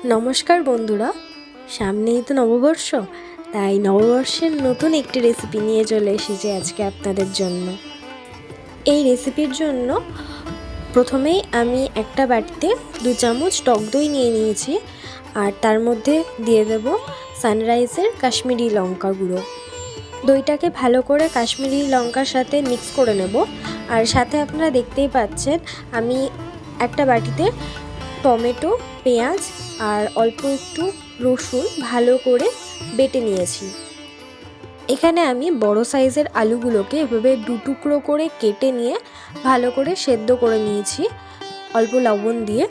নমস্কার বন্ধুরা, সামনেই তো নববর্ষ, তাই নববর্ষের নতুন একটি রেসিপি নিয়ে চলে এসেছি আজকে আপনাদের জন্য। এই রেসিপির জন্য প্রথমেই আমি একটা বাটিতে 2 চামচ টক দই নিয়ে নিয়েছি, আর তার মধ্যে দিয়ে দেব সানরাইজের কাশ্মীরি লঙ্কা গুঁড়ো। দইটাকে ভালো করে কাশ্মীরি লঙ্কার সাথে মিক্স করে নেব। আর সাথে আপনারা দেখতেই পাচ্ছেন আমি একটা বাটিতে টমেটো, পেঁয়াজ আর অল্প একটু রসুন ভালো করে বেটে নিয়েছি। এখানে আমি বড় সাইজের আলুগুলোকে এভাবে 2 টুকরো করে কেটে নিয়ে ভালো করে সেদ্ধ করে নিয়েছি অল্প লবণ দিয়ে।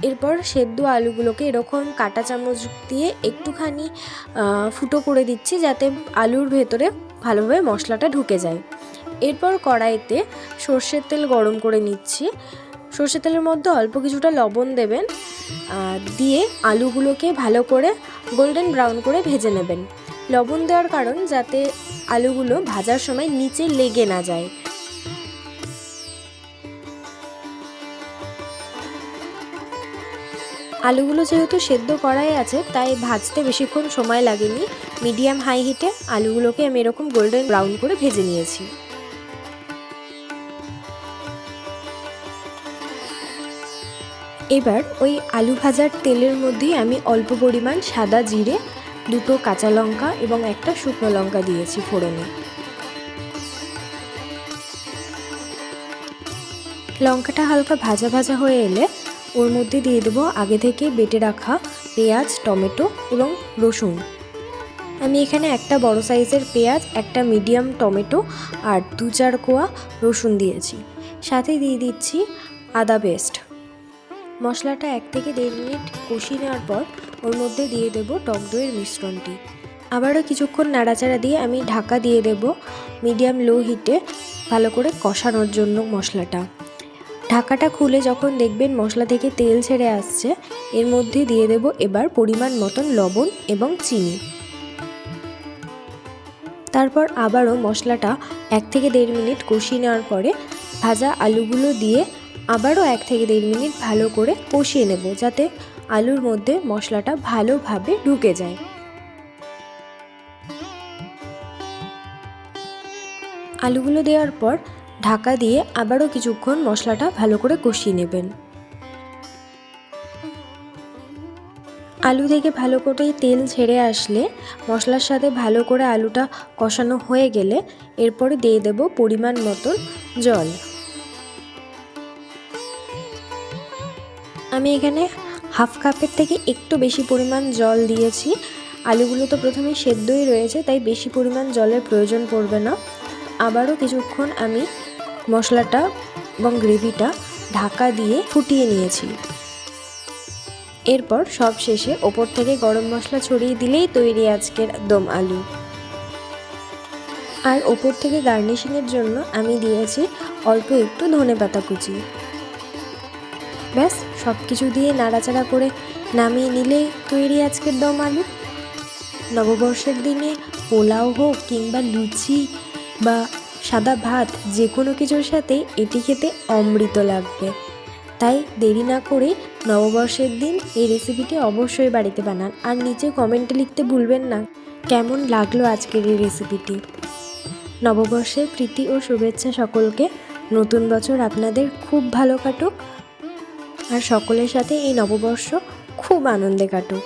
এরপর সেদ্ধ আলুগুলোকে এরকম কাঁটা চামচ দিয়ে একটুখানি ফুটো করে দিচ্ছি, যাতে আলুর ভেতরে ভালোভাবে মশলাটা ঢুকে যায়। এরপর কড়াইতে সর্ষের তেল গরম করে নিচ্ছি। সর্ষের তেলের মধ্যে অল্প কিছুটা লবণ দেবেন, দিয়ে আলুগুলোকে ভালো করে গোল্ডেন ব্রাউন করে ভেজে নেবেন। লবণ দেওয়ার কারণ যাতে আলুগুলো ভাজার সময় নিচে লেগে না যায়। আলুগুলো যেহেতু সেদ্ধ করাই আছে, তাই ভাজতে বেশিক্ষণ সময় লাগেনি। মিডিয়াম হাই হিটে আলুগুলোকে আমি এরকম গোল্ডেন ব্রাউন করে ভেজে নিয়েছি। এবার ওই আলু ভাজার তেলের মধ্যেই আমি অল্প পরিমাণ সাদা জিরে, 2টো কাঁচা লঙ্কা এবং একটা শুকনো লঙ্কা দিয়েছি ফোড়নে। লঙ্কাটা হালকা ভাজা ভাজা হয়ে এলে ওর মধ্যে দিয়ে দেবো আগে থেকে বেটে রাখা পেঁয়াজ, টমেটো এবং রসুন। আমি এখানে একটা বড় সাইজের পেঁয়াজ, একটা মিডিয়াম টমেটো আর 2-4 কোয়া রসুন দিয়েছি। সাথে দিয়ে দিচ্ছি আদা পেস্ট। মশলাটা 1 থেকে 1.5 মিনিট কষিয়ে নেওয়ার পর ওর মধ্যে দিয়ে দেব টক দইয়ের মিশ্রণটি। আবারও কিছুক্ষণ নাড়াচাড়া দিয়ে আমি ঢাকা দিয়ে দেব মিডিয়াম লো হিটে ভালো করে কষানোর জন্য মশলাটা। ঢাকাটা খুলে যখন দেখবেন মশলা থেকে তেল ছেড়ে আসছে, এর মধ্যে দিয়ে দেব এবার পরিমাণ মতন লবণ এবং চিনি। তারপর আবারও মশলাটা 1 থেকে 1.5 মিনিট কষিয়ে নেওয়ার পরে ভাজা আলুগুলো দিয়ে আবারও 1 থেকে 1.5 মিনিট ভালো করে কষিয়ে নেব, যাতে আলুর মধ্যে মশলাটা ভালোভাবে ঢুকে যায়। আলুগুলো দেওয়ার পর ঢাকা দিয়ে আবারও কিছুক্ষণ মশলাটা ভালো করে কষিয়ে নেবেন। আলু থেকে ভালো করে তেল ছেড়ে আসলে, মশলার সাথে ভালো করে আলুটা কষানো হয়ে গেলে এরপরে দিয়ে দেব পরিমাণ মতন জল। আমি এখানে হাফ কাপের থেকে একটু বেশি পরিমাণ জল দিয়েছি। আলুগুলো তো প্রথমে সেদ্ধই রয়েছে, তাই বেশি পরিমাণ জলের প্রয়োজন পড়বে না। আবারও কিছুক্ষণ আমি মশলাটা এবং গ্রেভিটা ঢাকা দিয়ে ফুটিয়ে নিয়েছি। এরপর সব শেষে ওপর থেকে গরম মশলা ছড়িয়ে দিলেই তৈরি আজকের দম আলু। আর ওপর থেকে গার্নিশিংয়ের জন্য আমি দিয়েছি অল্প একটু ধনেপাতা কুচি। ব্যাস, সব কিছু দিয়ে নাড়াচাড়া করে নামিয়ে নিলেই তৈরি আজকের দম আলু। নববর্ষের দিনে পোলাও হোক কিংবা লুচি বা সাদা ভাত, যে কোনো কিছুর সাথেই এটি খেতে অমৃত লাগবে। তাই দেরি না করে নববর্ষের দিন এই রেসিপিটি অবশ্যই বাড়িতে বানান। আর নিচে কমেন্টে লিখতে ভুলবেন না কেমন লাগলো আজকের এই রেসিপিটি। নববর্ষের প্রীতি ও শুভেচ্ছা সকলকে। নতুন বছর আপনাদের খুব ভালো কাটুক, আর সকলের সাথে এই নববর্ষ খুব আনন্দে কাটুক।